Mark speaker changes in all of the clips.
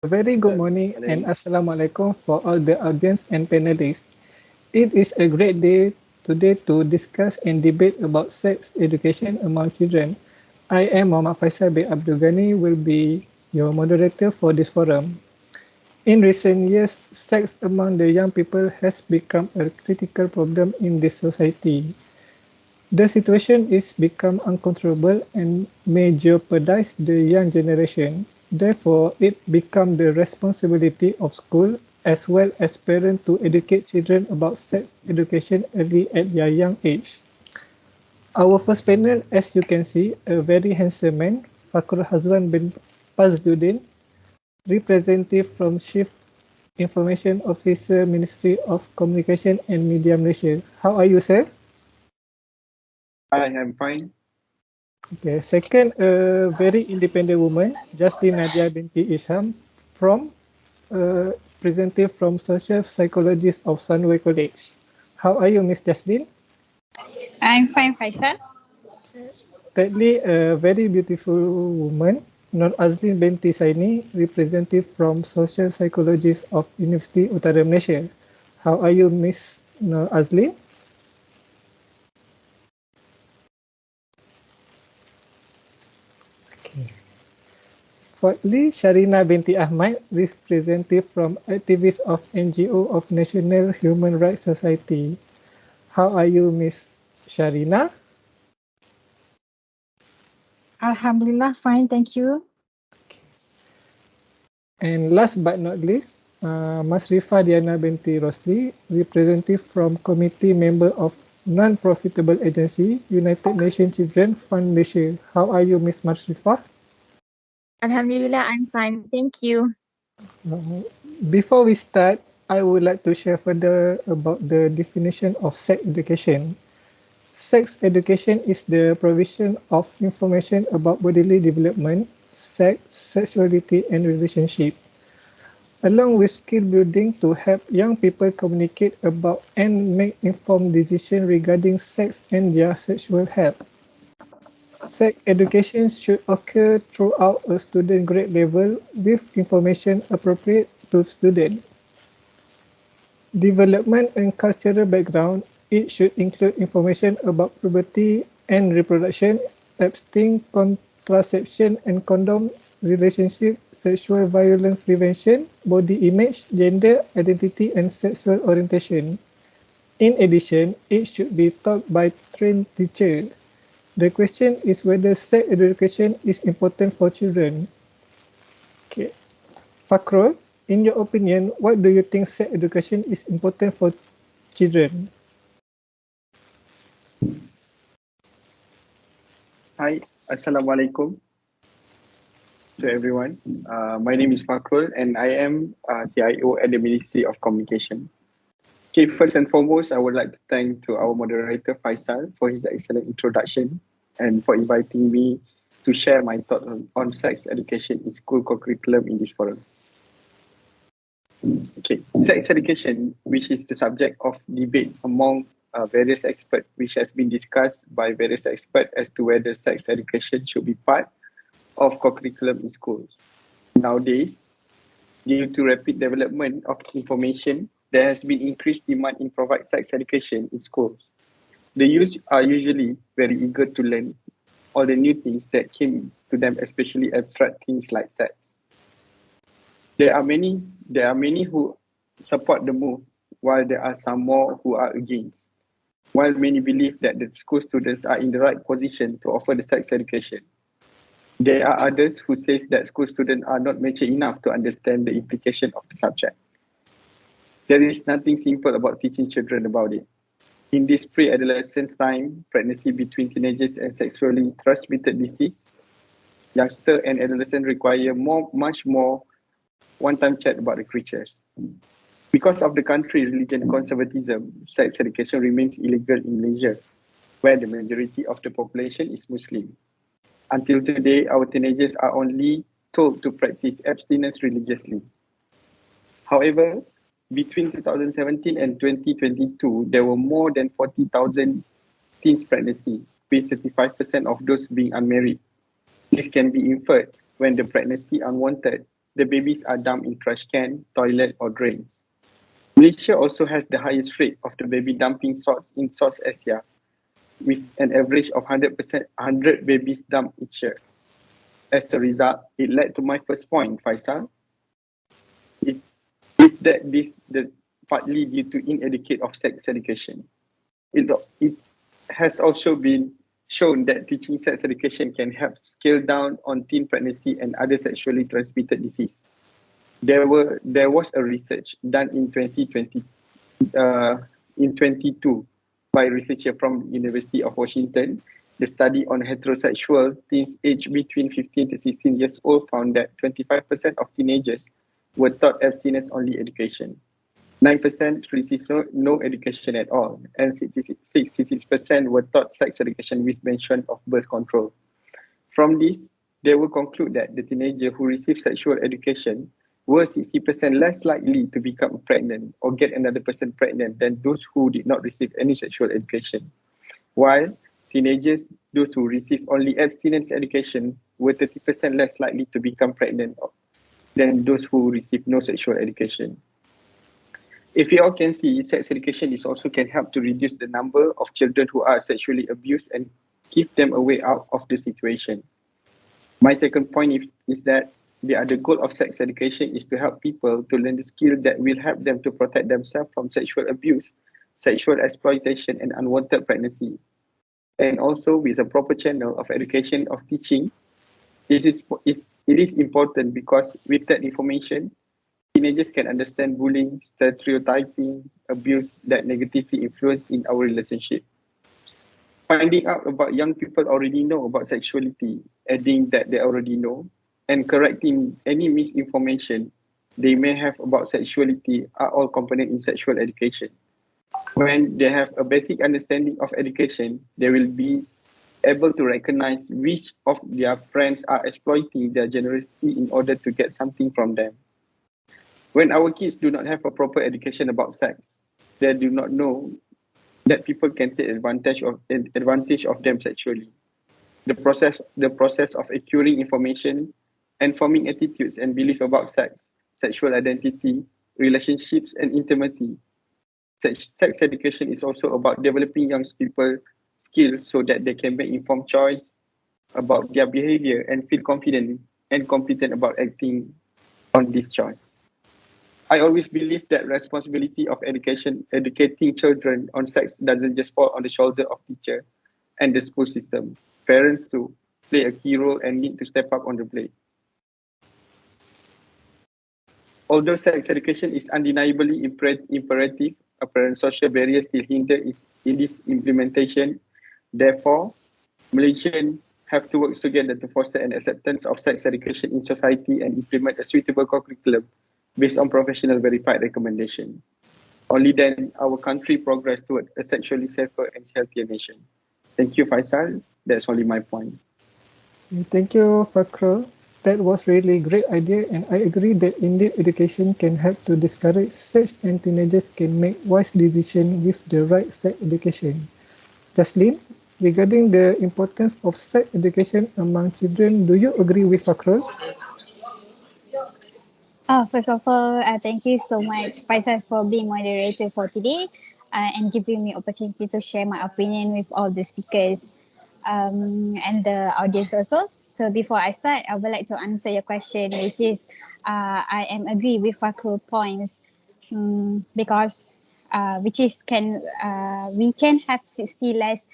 Speaker 1: Very good morning and Assalamualaikum for all the audience and panelists. It is a great day today to discuss and debate about sex education among children. I am Muhammad Faisal bin Abdul Ghani will be your moderator for this forum. In recent years, sex among the young people has become a critical problem in this society. The situation is become uncontrollable and may jeopardize the young generation. Therefore, it becomes the responsibility of school as well as parents to educate children about sex education early at their young age. Our first panel, as you can see, a very handsome man, Fakrul Hazwan bin Fazluddin, representative from Chief Information Officer, Ministry of Communication and Media Malaysia. How are you, sir?
Speaker 2: I am fine.
Speaker 1: Okay, second, a very independent woman, Justin Nadia binti Isham, from representative from Social Psychologist of Sunway College. How are you, Miss Justin?
Speaker 3: I'm fine, Faisal.
Speaker 1: Thirdly, a very beautiful woman, Nur Azlin binti Saini, representative from Social Psychologist of University Utara Malaysia. How are you, Miss Nur Azlin? Okay. Fourthly, Sharina binti Ahmad, representative from activists of NGO of National Human Rights Society. How are you, Miss Sharina?
Speaker 4: Alhamdulillah, fine, thank you.
Speaker 1: And last but not least, Mas Rifa Diana binti Rosli, representative from committee member of non-profitable agency United Nations Children Fund Malaysia. How are you, Miss Masrifa?
Speaker 4: Alhamdulillah, I'm fine, thank you.
Speaker 1: Before we start, I would like to share further about the definition of sex education. Sex education is the provision of information about bodily development, sex, sexuality, and relationship, along with skill building to help young people communicate about and make informed decisions regarding sex and their sexual health. Sex education should occur throughout a student grade level with information appropriate to students. Development and cultural background, it should include information about puberty and reproduction, abstinence, contraception and condom, relationship, sexual violence prevention, body image, gender identity and sexual orientation. In addition, it should be taught by trained teachers. The question is whether sex education is important for children. Okay. Fakrul, in your opinion, what do you think sex education is important for children?
Speaker 2: Hi, Assalamualaikum to everyone. My name is Fakrul and I am CIO at the Ministry of Communication. Okay, first and foremost, I would like to thank to our moderator Faisal for his excellent introduction and for inviting me to share my thoughts on sex education in school curriculum in this forum. Okay, sex education, which is the subject of debate among various experts, which has been discussed by various experts as to whether sex education should be part of curriculum in schools. Nowadays, due to rapid development of information, there has been increased demand in provide sex education in schools. The youth are usually very eager to learn all the new things that came to them, especially abstract things like sex. There are many who support the move, while there are some more who are against. While many believe that the school students are in the right position to offer the sex education, there are others who say that school students are not mature enough to understand the implication of the subject. There is nothing simple about teaching children about it. In this pre-adolescence time, pregnancy between teenagers and sexually transmitted disease, youngsters and adolescents require much more one-time chat about the creatures. Because of the country religion conservatism, sex education remains illegal in Malaysia, where the majority of the population is Muslim. Until today, our teenagers are only told to practice abstinence religiously. However, between 2017 and 2022, there were more than 40,000 teens pregnancy, with 35% of those being unmarried. This can be inferred when the pregnancy unwanted the babies are dumped in trash can, toilet or drains. Malaysia also has the highest rate of the baby dumping sorts in South Asia, with an average of 100 babies dumped each year. As a result, it led to my first point, Faisal. Is that this partly due to inadequate of sex education? It has also been shown that teaching sex education can help scale down on teen pregnancy and other sexually transmitted disease. There was a research done in 22 by a researcher from University of Washington. The study on heterosexual teens aged between 15 to 16 years old found that 25% of teenagers were taught abstinence-only education. 9% received no education at all, and 66% were taught sex education with mention of birth control. From this, they will conclude that the teenagers who receive sexual education were 60% less likely to become pregnant or get another person pregnant than those who did not receive any sexual education. While teenagers, those who receive only abstinence education, were 30% less likely to become pregnant than those who receive no sexual education. If you all can see, sex education is also can help to reduce the number of children who are sexually abused and keep them away out of the situation. My second point is that the other goal of sex education is to help people to learn the skill that will help them to protect themselves from sexual abuse, sexual exploitation, and unwanted pregnancy. And also with a proper channel of education of teaching, it is important because with that information, teenagers can understand bullying, stereotyping, abuse that negatively influence in our relationship. Finding out about young people already know about sexuality, adding that they already know, and correcting any misinformation they may have about sexuality are all components in sexual education. When they have a basic understanding of education, they will be able to recognize which of their friends are exploiting their generosity in order to get something from them. When our kids do not have a proper education about sex, they do not know that people can take advantage of them sexually. The process of acquiring information and forming attitudes and belief about sex, sexual identity, relationships, and intimacy. Sex education is also about developing young people skills so that they can make informed choice about their behavior and feel confident and competent about acting on this choice. I always believe that responsibility of educating children on sex doesn't just fall on the shoulder of teacher and the school system. Parents too play a key role and need to step up on the plate. Although sex education is undeniably imperative, apparent social barriers still hinder its implementation. Therefore, Malaysians have to work together to foster an acceptance of sex education in society and implement a suitable curriculum based on professional verified recommendation. Only then our country progress toward a sexually safer and healthier nation. Thank you, Faisal. That's only my point.
Speaker 1: Thank you, Fakhrul. That was really great idea, and I agree that indeed education can help to discourage sex and teenagers can make wise decisions with the right sex education. Jocelyn, regarding the importance of sex education among children, do you agree with Fakhrul?
Speaker 3: First of all, thank you so much, Faisal, for being moderator for today and giving me opportunity to share my opinion with all the speakers and the audience also. So before I start, I would like to answer your question, which is I am agree with Fakrul points because which is we can have 60 less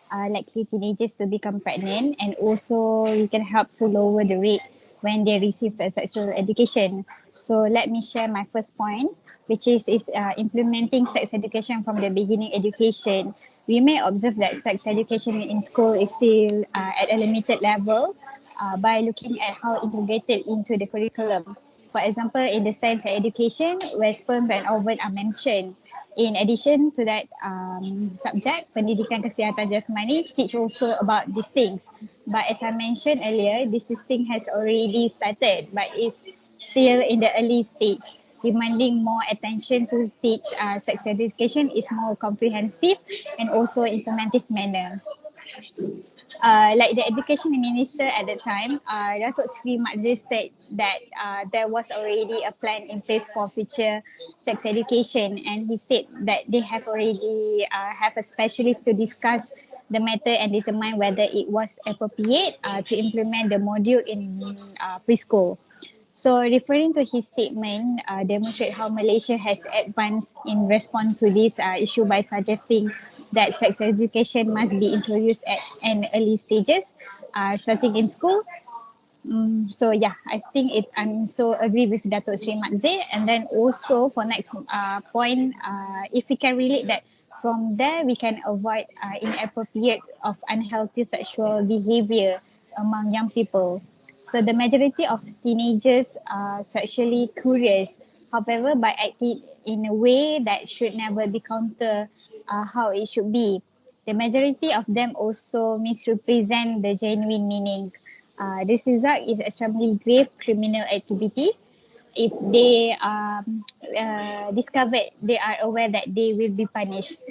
Speaker 3: likely teenagers to become pregnant, and also we can help to lower the rate when they receive a sexual education. So let me share my first point, which is implementing sex education from the beginning education. We may observe that sex education in school is still at a limited level by looking at how integrated into the curriculum. For example, in the science education, where sperm and ovum are mentioned. In addition to that subject, pendidikan kesihatan jasmani teach also about these things. But as I mentioned earlier, this thing has already started, but it's still in the early stage. Demanding more attention to teach sex education is more comprehensive and also implementive manner. Like the education minister at the time, Datuk Sri Mahathir said that there was already a plan in place for future sex education, and he said that they have already have a specialist to discuss the matter and determine whether it was appropriate to implement the module in preschool. So, referring to his statement, demonstrate how Malaysia has advanced in response to this issue by suggesting that sex education must be introduced at an early stages, starting in school. So yeah, I think I'm so agree with Datuk Sri Matzee. And then also for next point, if we can relate that from there we can avoid inappropriate of unhealthy sexual behavior among young people. So the majority of teenagers are sexually curious. However, by acting in a way that should never be counter how it should be, the majority of them also misrepresent the genuine meaning. This result is extremely grave criminal activity. If they discovered, they are aware that they will be punished.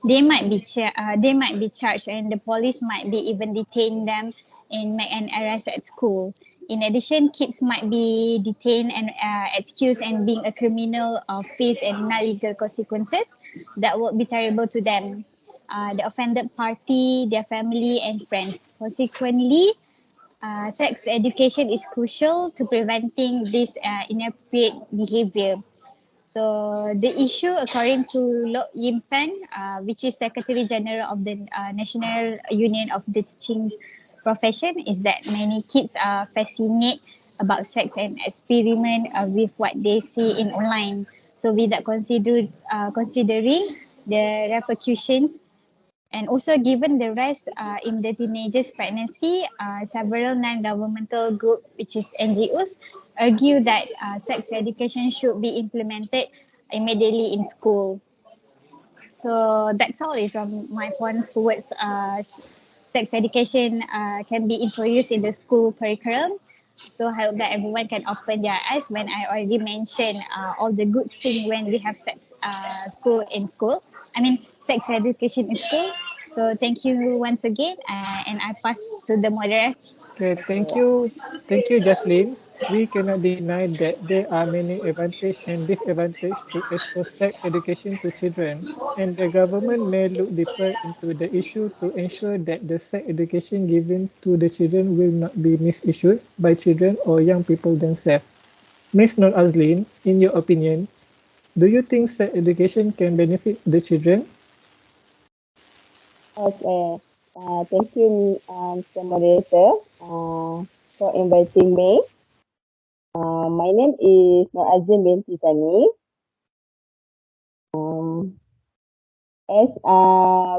Speaker 3: They might be charged, and the police might be even detain them and make an arrest at school. In addition, kids might be detained and excused and being a criminal or face and non-legal consequences that would be terrible to them, the offended party, their family and friends. Consequently, sex education is crucial to preventing this inappropriate behavior. So the issue, according to Lok Yim Pen, which is Secretary General of the National Union of the Teaching Profession, is that many kids are fascinated about sex and experiment with what they see in online. So without considering the repercussions, and also given the rise in the teenagers' pregnancy, several non-governmental groups, which is NGOs, argue that sex education should be implemented immediately in school. So that's all is my point towards sex education can be introduced in the school curriculum. So I hope that everyone can open their eyes when I already mentioned all the good things when we have sex school in school. I mean sex education in school. So thank you once again, and I pass to the moderator.
Speaker 1: Okay, thank you, Jaslyn. We cannot deny that there are many advantages and disadvantages to expose sex education to children, and the government may look deeper into the issue to ensure that the sex education given to the children will not be misused by children or young people themselves. Ms. Nur Azlin, in your opinion, do you think sex education can benefit the children?
Speaker 5: Okay. Thank you, Mr. Moderator, for inviting me. My name is Nur Azim binti Sani. As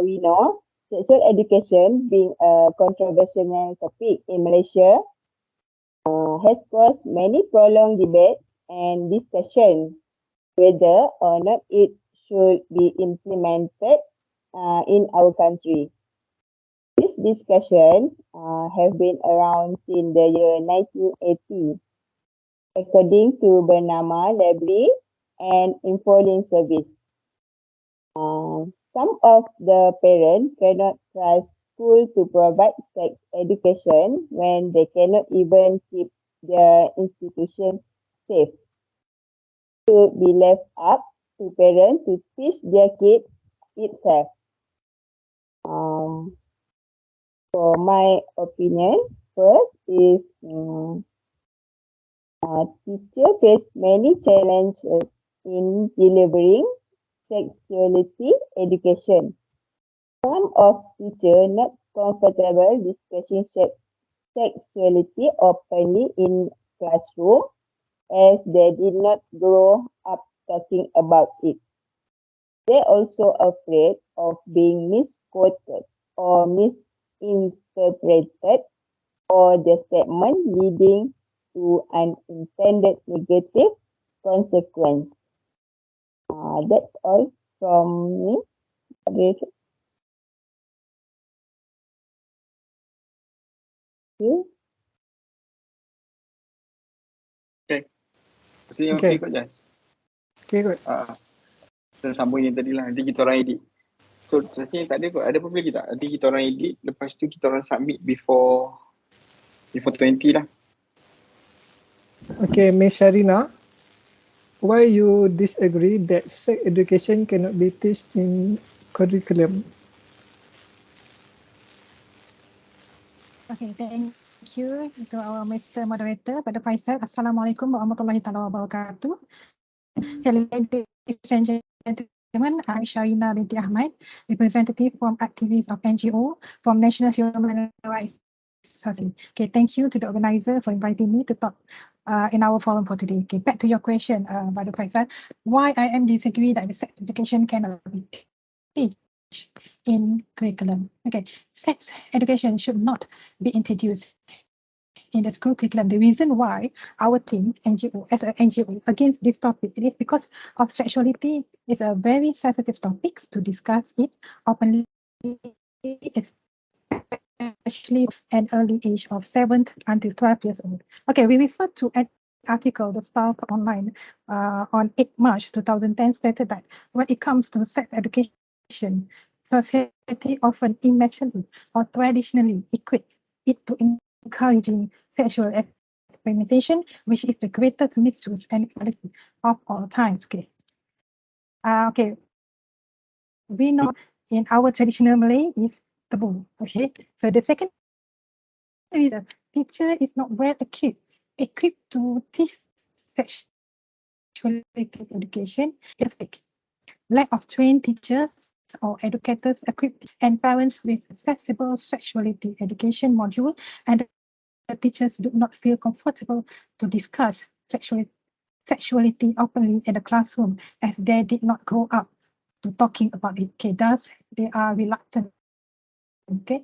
Speaker 5: we know, sexual education being a controversial topic in Malaysia has caused many prolonged debates and discussion whether or not it should be implemented in our country. This discussion have been around since the year 1980, according to Bernama Library and Infolink Service. Some of the parents cannot trust school to provide sex education when they cannot even keep their institution safe. It should be left up to parents to teach their kids itself. For my opinion, first is teacher face many challenges in delivering sexuality education. Some of teacher not comfortable discussing sexuality openly in classroom as they did not grow up talking about it. They also afraid of being misquoted or misinterpreted or the statement leading to unintended negative consequence. That's all from me. Thank you.
Speaker 2: Okay. Maksudnya
Speaker 1: Okay.
Speaker 2: okay kot, Jas.
Speaker 1: Okay, good.
Speaker 2: Kita sambung yang tadi lah. Nanti kita orang edit. So rasanya tak ada kot. Ada apa lagi tak? Nanti kita orang edit, lepas tu kita orang submit before 20 lah.
Speaker 1: Okay, Miss Sharina, why you disagree that sex education cannot be taught in curriculum?
Speaker 6: Okay, thank you to our Mr. Moderator, Pada Faisal. Assalamualaikum warahmatullahi wabarakatuh. Ladies and gentlemen, I'm Sharina binti Ahmad, representative from activists of NGO from National Human Rights Society. Okay, thank you to the organizer for inviting me to talk in our forum for today. Okay, back to your question, Pada Faisal. Why I am disagree that the sex education cannot be taught in curriculum. Okay, sex education should not be introduced in the school curriculum. The reason why our team, NGO, as an NGO, against this topic, it is because of sexuality is a very sensitive topic to discuss it openly, especially at an early age of 7 until 12 years old. Okay, we refer to an article, the Staff Online, on 8 March 2010 stated that when it comes to sex education, society often immaturely or traditionally equates it to encouraging sexual experimentation, which is the greatest misuse and fallacy of all times. Okay. Okay. We know in our traditional Malay is taboo. Okay. So the second reason, teacher is not well equipped to teach sexuality education is fake. Lack of trained teachers or educators equipped and parents with accessible sexuality education module, and the teachers do not feel comfortable to discuss sexuality openly in the classroom as they did not grow up to talking about it. Okay, thus they are reluctant. Okay.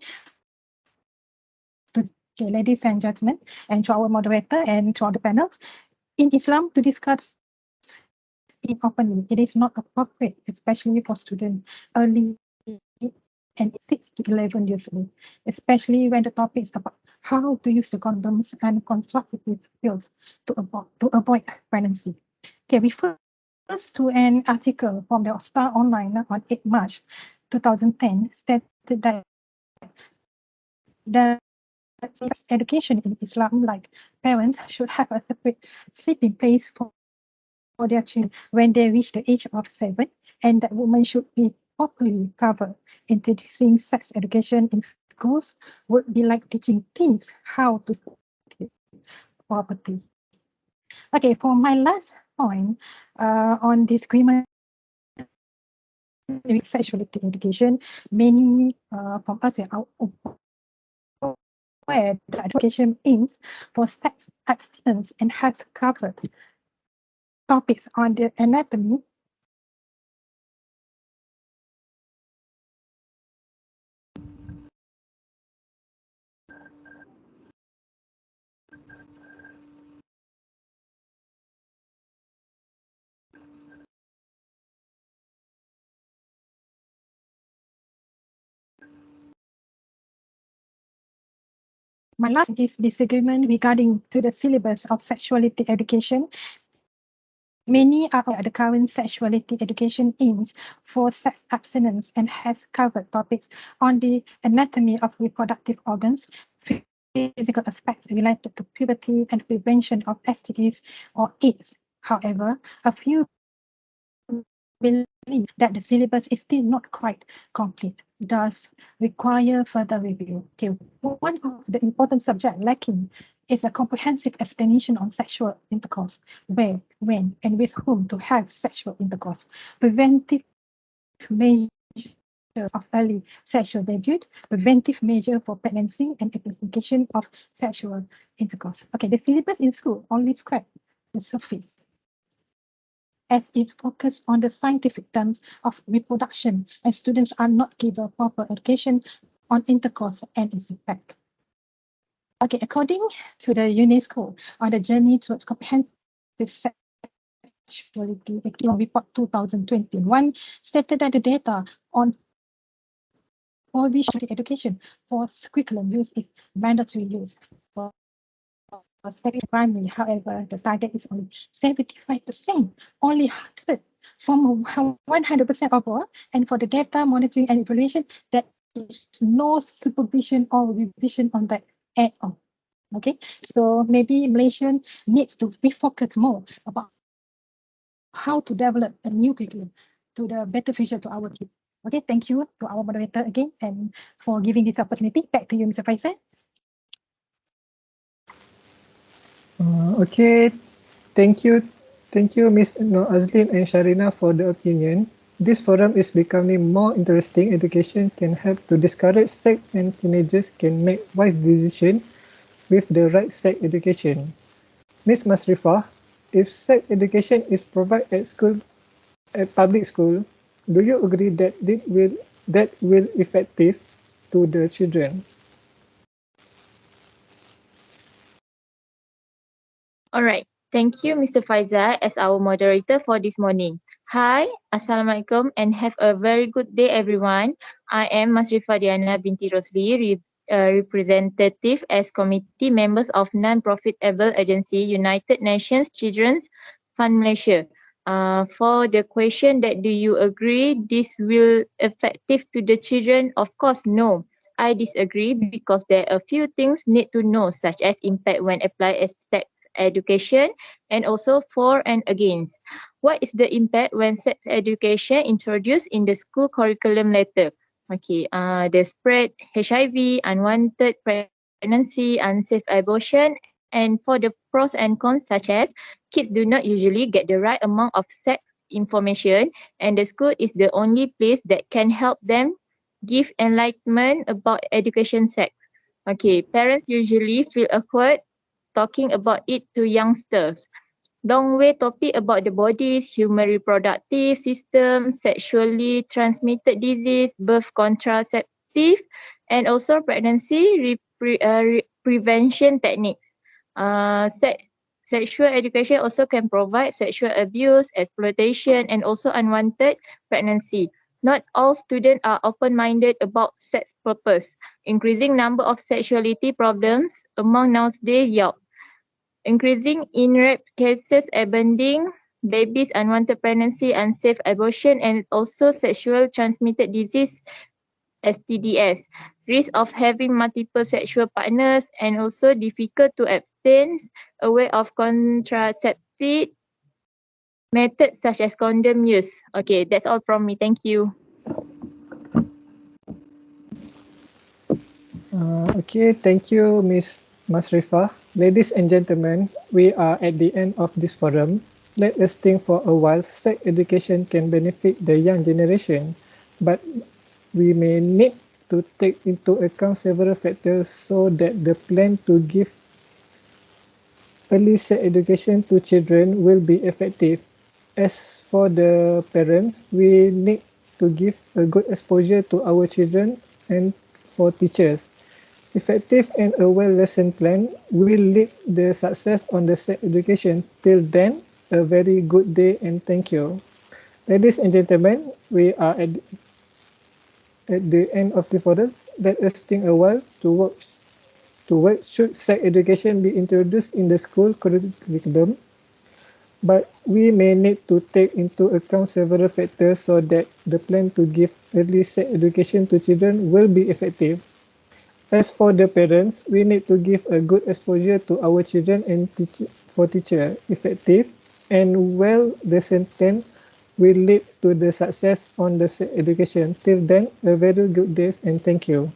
Speaker 6: Okay, ladies and gentlemen, and to our moderator and to all the panels, in Islam, to discuss it openly, it is not appropriate, especially for students early and 6 to 11 years old, especially when the topic is about how to use the condoms and contraceptive pills to avoid pregnancy. Okay, we first to an article from the Star Online on 8 March 2010 stated that the education in Islam, like parents should have a separate sleeping place for their children when they reach the age of 7, and that women should be properly covered. Introducing sex education in schools would be like teaching teens how to steal property. Okay, for my last point on discrimination with sexuality education, many from us are aware that education aims for sex abstinence and has covered topics on the anatomy, my last is disagreement regarding to the syllabus of sexuality education. Many are aware the current sexuality education aims for sex abstinence and has covered topics on the anatomy of reproductive organs, physical aspects related to puberty and prevention of STDs or AIDS. However, a few believe that the syllabus is still not quite complete, thus require further review. Okay, one of the important subjects lacking is a comprehensive explanation on sexual intercourse, where, when, and with whom to have sexual intercourse, preventive measures of early sexual debut, preventive measure for pregnancy, and amplification of sexual intercourse. Okay, the syllabus in school only scratch the surface, as it focuses on the scientific terms of reproduction, and students are not given proper education on intercourse and its effect. Okay, according to the UNESCO, on the journey towards comprehensive sexuality report 2021, stated that the data on prohibition education for curriculum use is mandatory use for secondary primary. However, the target is only 75%, only 100 form 100% of all, and for the data monitoring and evaluation, there is no supervision or revision on that at all. Okay, so maybe Malaysia needs to refocus more about how to develop a new curriculum to the better future to our kids. Okay, thank you to our moderator again and for giving this opportunity. Back to you, Mr. Faisal.
Speaker 1: Okay, thank you, Ms. Azlin and Sharina for the opinion. This forum is becoming more interesting. Education can help to discourage sex and teenagers can make wise decisions with the right sex education. Ms. Masrifah, if sex education is provided at public school, do you agree that that will effective to the children?
Speaker 4: All right. Thank you, Mr. Faizal, as our moderator for this morning. Hi, Assalamualaikum, and have a very good day, everyone. I am Masrifah Diana binti Rosli, representative as committee members of non-profitable agency United Nations Children's Fund Malaysia. For the question that do you agree this will effective to the children? Of course, no. I disagree because there are a few things need to know, such as impact when applied as sex education and also for and against. What is the impact when sex education introduced in the school curriculum later? Okay, the spread HIV, unwanted pregnancy, unsafe abortion, and for the pros and cons such as kids do not usually get the right amount of sex information and the school is the only place that can help them give enlightenment about education sex. Okay, parents usually feel awkward talking about it to youngsters. Long way topic about the body's human reproductive system, sexually transmitted disease, birth contraceptive, and also pregnancy prevention techniques. Sexual education also can provide sexual abuse, exploitation, and also unwanted pregnancy. Not all students are open-minded about sex purpose. Increasing number of sexuality problems among nowadays youth. Increasing in rape cases, abandoning babies, unwanted pregnancy, unsafe abortion, and also sexual transmitted disease, STDs. Risk of having multiple sexual partners and also difficult to abstain away of contraceptive methods such as condom use. Okay, that's all from me. Thank you.
Speaker 1: Okay, thank you, Ms. Masrifah. Ladies and gentlemen, we are at the end of this forum. Let us think for a while. Sex education can benefit the young generation, but we may need to take into account several factors so that the plan to give early sex education to children will be effective. As for the parents, we need to give a good exposure to our children and for teachers. Effective and a well lesson plan will lead the success on the sex education. Till then, a very good day and thank you. Ladies and gentlemen, we are at the end of the forum. Let us think a while to what should sex education be introduced in the school curriculum. But we may need to take into account several factors so that the plan to give early sex education to children will be effective. As for the parents, we need to give a good exposure to our children and for teacher. Effective and well lesson plan will lead to the success on the sex education. Till then, a very good day and thank you.